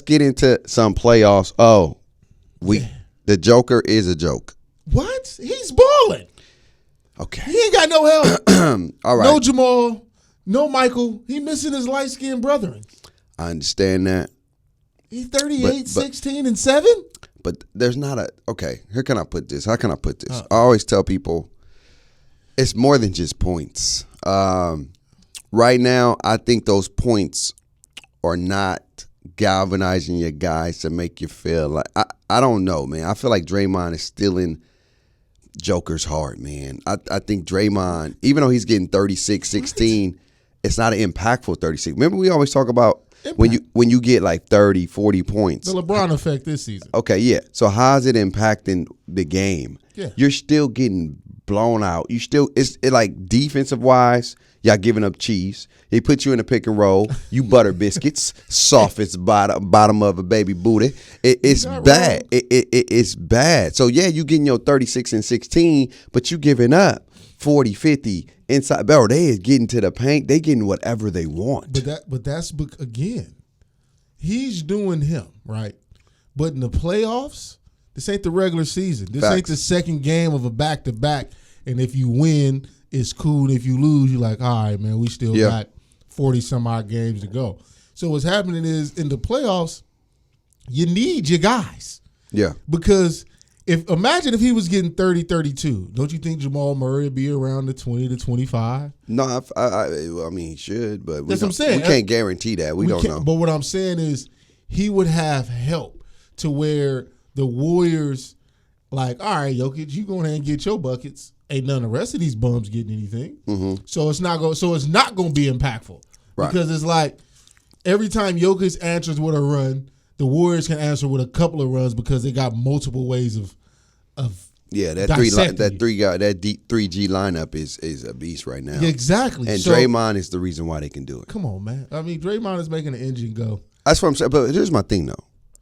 get into some playoffs. Oh, the Joker is a joke. What? He's balling. Okay. He ain't got no help. All right. No Jamal. No Michael. He missing his light-skinned brethren. I understand that. He's 38, 16, and 7? But there's not a – okay, here can I put this? How can I put this? I always tell people it's more than just points. Right now, I think those points are not galvanizing your guys to make you feel like I don't know, man. I feel like Draymond is still in Joker's heart, man. I think Draymond, even though he's getting 36, 16, it's not an impactful 36. Remember we always talk about when you get like 30, 40 points. The LeBron effect this season. Okay, yeah. So how's it impacting the game? Yeah. You're still getting blown out. You still it's like defensive wise, y'all giving up cheese. They put you in a pick and roll. You butter biscuits, softest bottom of a baby booty. It's bad. It's bad. So yeah, you getting your 36 and 16, but you giving up 40, 50 inside. Bro, they is getting to the paint. They getting whatever they want. But that's again, he's doing him right. But in the playoffs, this ain't the regular season. This ain't the second game of a back-to-back. And if you win, it's cool. And if you lose, you're like, all right, man, we still got 40-some-odd games to go. So what's happening is in the playoffs, you need your guys. Yeah. Because imagine if he was getting 30, 32. Don't you think Jamal Murray would be around the 20 to 25? No, I mean, he should. But that's what I'm saying. We can't guarantee that. We don't know. But what I'm saying is he would have help to where the Warriors, like, all right, Jokic, you go ahead and get your buckets. Ain't none of the rest of these bums getting anything. Mm-hmm. So it's not going to be impactful. Right. Because it's like every time Jokic answers with a run, the Warriors can answer with a couple of runs because they got multiple ways of that 3G lineup is a beast right now. Yeah, exactly. And Draymond is the reason why they can do it. Come on, man. I mean, Draymond is making the engine go. That's what I'm saying. But here's my thing, though.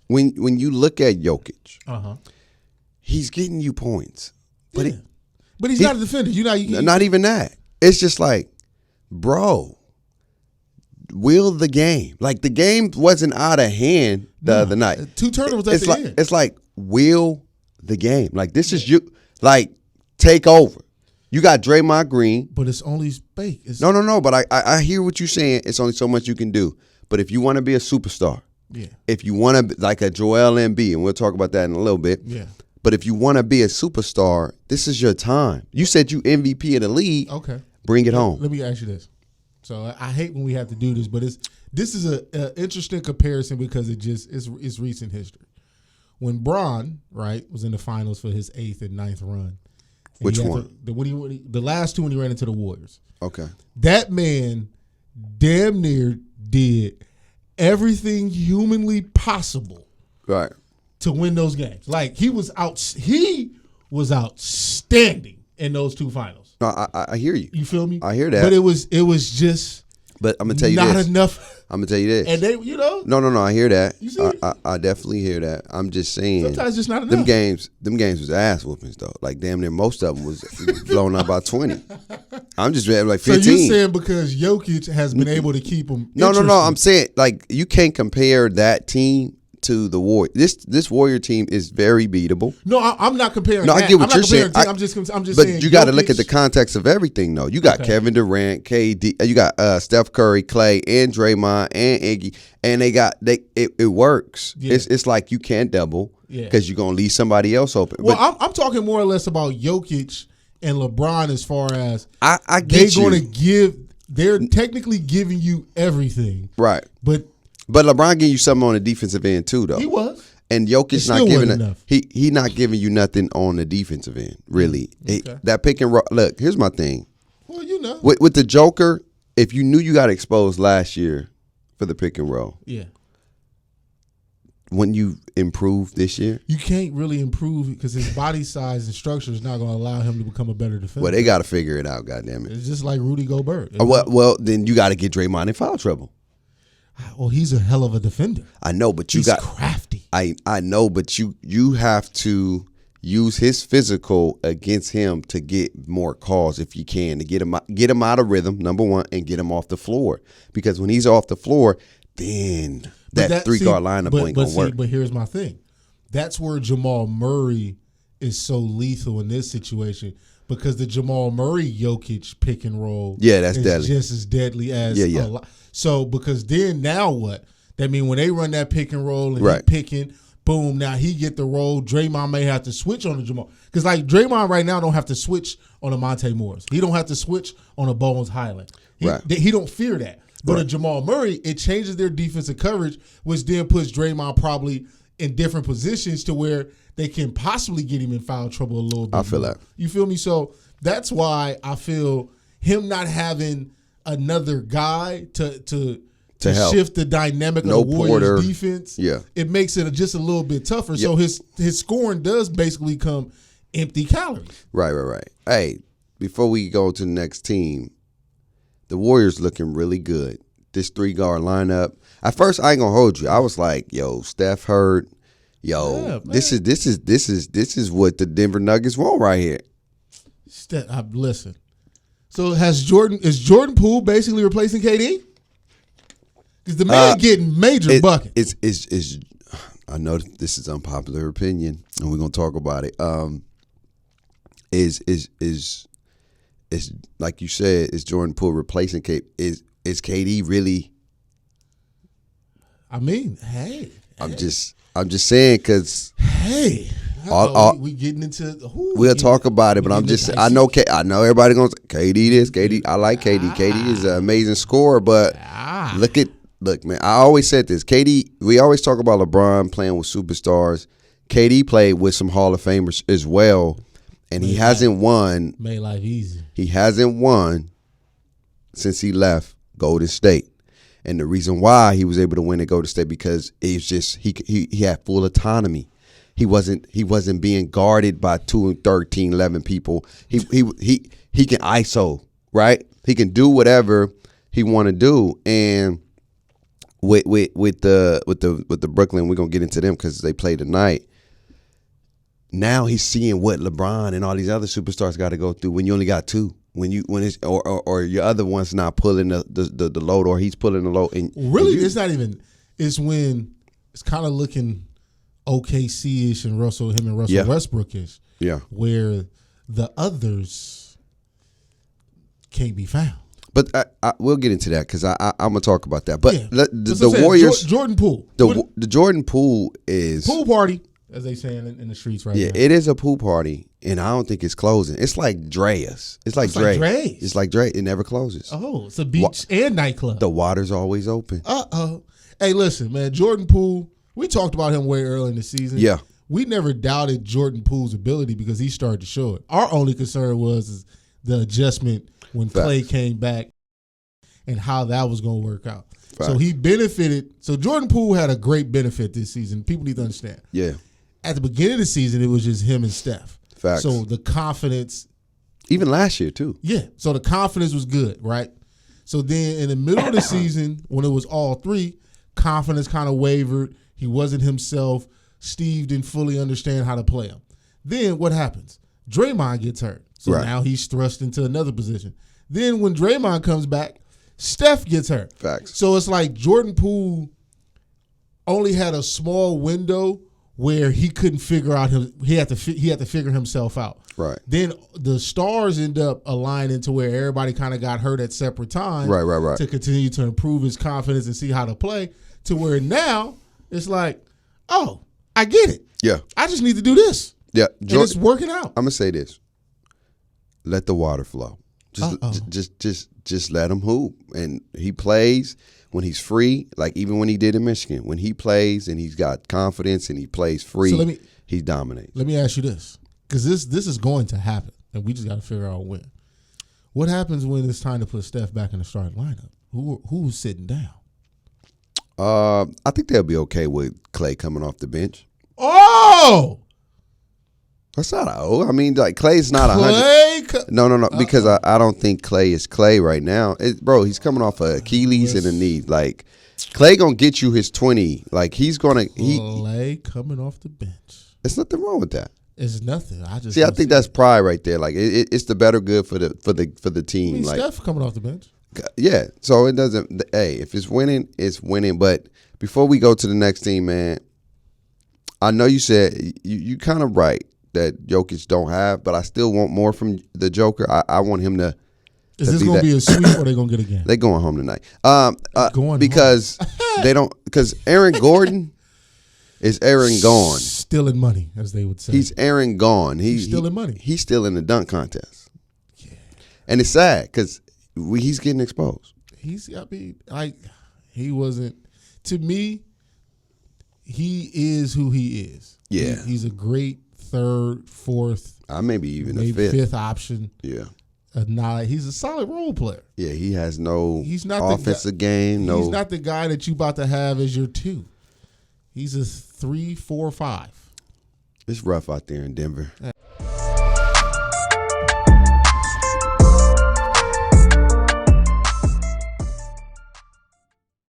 When you look at Jokic, he's getting you points. But he's not a defender. Not even that. It's just like, bro, will the game. Like, the game wasn't out of hand the other night. 2 turnovers at the end. It's like, will the game. Like, this is you. Like, take over. You got Draymond Green. But it's only fake. No. But I hear what you're saying. It's only so much you can do. But if you want to be a superstar, if you want to, like a Joel Embiid, and we'll talk about that in a little bit. Yeah. But if you want to be a superstar, this is your time. You said you MVP of the league. Okay. Bring it home. Let me ask you this. So I hate when we have to do this, but this is an interesting comparison because it's recent history. When Bron, right, was in the finals for his 8th and 9th run. Which one? The last two when he ran into the Warriors. Okay. That man damn near did everything humanly possible. Right. To win those games. Like, he was outstanding in those 2 finals. No, I hear you. You feel me? I hear that. But it was just But I'm gonna tell you not this. enough. I'm gonna tell you this. And they, No, I hear that. You see? I definitely hear that. I'm just saying. Sometimes it's not enough. Them games was ass whoopings though. Like damn near most of them was blown out by 20. I'm just like 15. So you saying because Jokic has been able to keep them? No. I'm saying like you can't compare that team to the Warriors. This Warrior team is very beatable. No, I'm not comparing. No, I get what you're saying. I'm just saying. But you got to look at the context of everything, though. You got Kevin Durant, KD. You got Steph Curry, Clay, and Draymond, and Iggy, and it works. Yeah. It's like you can't double because you're gonna leave somebody else open. Well, I'm talking more or less about Jokic and LeBron as far as I get they're technically giving you everything, right? But LeBron giving you something on the defensive end too, though. He was. And Jokic not giving he not giving you nothing on the defensive end, really. Okay. That pick and roll. Look, here's my thing. Well, you know, with the Joker, if you knew you got exposed last year for the pick and roll, wouldn't you improve this year? You can't really improve because his body size and structure is not going to allow him to become a better defender. Well, they got to figure it out. Goddamn it! It's just like Rudy Gobert. Well, then you got to get Draymond in foul trouble. Well, he's a hell of a defender. I know, but he's crafty. I know, but you have to use his physical against him to get more calls if you can, to get him out of rhythm, number one, and get him off the floor. Because when he's off the floor, then that three-guard lineup ain't going to work. But here's my thing. That's where Jamal Murray is so lethal in this situation because the Jamal Murray-Jokic pick and roll that's is deadly. just as deadly as a lot. So because then now what? That means when they run that pick and roll and he picking, boom, now he get the roll. Draymond may have to switch on the Jamal. Because like Draymond right now don't have to switch on a Monte Morris. He don't have to switch on a Bones Highland. He don't fear that. But a Jamal Murray, it changes their defensive coverage, which then puts Draymond probably in different positions to where they can possibly get him in foul trouble a little bit. I feel that. You feel me? So that's why I feel him not having another guy to help shift the dynamic of the Warriors defense. Yeah. It makes it just a little bit tougher. So his scoring does basically come empty calories. Right. Hey, before we go to the next team, the Warriors looking really good. This three-guard lineup. At first, I ain't gonna hold you. I was like, "Yo, Steph hurt. This is what the Denver Nuggets want right here." Listen. So is Jordan Poole basically replacing KD? Because the man getting major buckets. It's I know this is unpopular opinion, and we're gonna talk about it. Is like you said, is Jordan Poole replacing KD? Is KD really? I mean, hey. I'm just saying because we getting into we'll talk about it, but I'm just I know everybody gonna say KD this, KD. I like KD. KD is an amazing scorer, but look, man. I always said this. KD. We always talk about LeBron playing with superstars. KD played with some Hall of Famers as well. And he hasn't won. Made life easy. He hasn't won since he left Golden State. And the reason why he was able to win at Golden State because it's just he had full autonomy. He wasn't being guarded by 2 and 13, 11 people. He can ISO, right? He can do whatever he want to do. And with the Brooklyn, we're gonna get into them because they play tonight. Now he's seeing what LeBron and all these other superstars got to go through when you only got 2. When it's or your other one's not pulling the load or he's pulling the load. It's not even. It's when it's kind of looking OKC-ish and Russell Westbrook-ish. Yeah. Where the others can't be found. But we'll get into that because I'm gonna talk about that. But the Warriors, Jordan Poole, the Jordan Poole is pool party. As they saying in the streets right now. Yeah, it is a pool party, and I don't think it's closing. It's like Dre's. It's like Dre's. It's like Dre. It never closes. Oh, it's a beach and nightclub. The water's always open. Hey, listen, man. Jordan Poole, we talked about him way early in the season. Yeah. We never doubted Jordan Poole's ability because he started to show it. Our only concern was the adjustment when Clay came back and how that was going to work out. Facts. So he benefited. So Jordan Poole had a great benefit this season. People need to understand. Yeah. At the beginning of the season, it was just him and Steph. Facts. So the confidence. Even last year, too. Yeah. So the confidence was good, right? So then in the middle of the season, when it was all three, confidence kind of wavered. He wasn't himself. Steve didn't fully understand how to play him. Then what happens? Draymond gets hurt. So now he's thrust into another position. Then when Draymond comes back, Steph gets hurt. Facts. So it's like Jordan Poole only had a small window where he couldn't figure out he had to figure himself out. Right. Then the stars end up aligning to where everybody kind of got hurt at separate times. Right. To continue to improve his confidence and see how to play. To where now it's like, oh, I get it. Yeah. I just need to do this. Yeah. And it's working out. I'm gonna say this. Let the water flow. Just let him hoop. And he plays when he's free, like even when he did in Michigan. When he plays and he's got confidence and he plays free, he dominates. Let me ask you this, because this is going to happen, and we just got to figure out when. What happens when it's time to put Steph back in the starting lineup? Who's sitting down? I think they'll be okay with Clay coming off the bench. Oh! That's not I mean, like Clay's not 100. No. Because I don't think Clay is Clay right now. Bro, he's coming off of Achilles and a knee. Like Clay gonna get you his 20. Like he's gonna Clay coming off the bench. There's nothing wrong with that. It's nothing. I think that's pride right there. Like it's the better good for the team. I mean, like Steph coming off the bench. Yeah, so it doesn't. Hey, if it's winning, it's winning. But before we go to the next team, man, I know you said you kind of right that Jokic don't have, but I still want more from the Joker. I want him to. Is this going to be a sweep or they going to get a game? They're going home tonight. Because they don't. Because Aaron Gordon is Aaron gone. Stealing money, as they would say. He's Aaron gone. He's stealing money. He's still in the dunk contest. Yeah, and it's sad because he's getting exposed. He wasn't. To me, he is who he is. Yeah, he's a great third, fourth, maybe even a fifth option. Yeah. He's a solid role player. Yeah, he has no he's not offensive game. No, he's not the guy that you about to have as your 2. He's a 3, 4, 5. It's rough out there in Denver.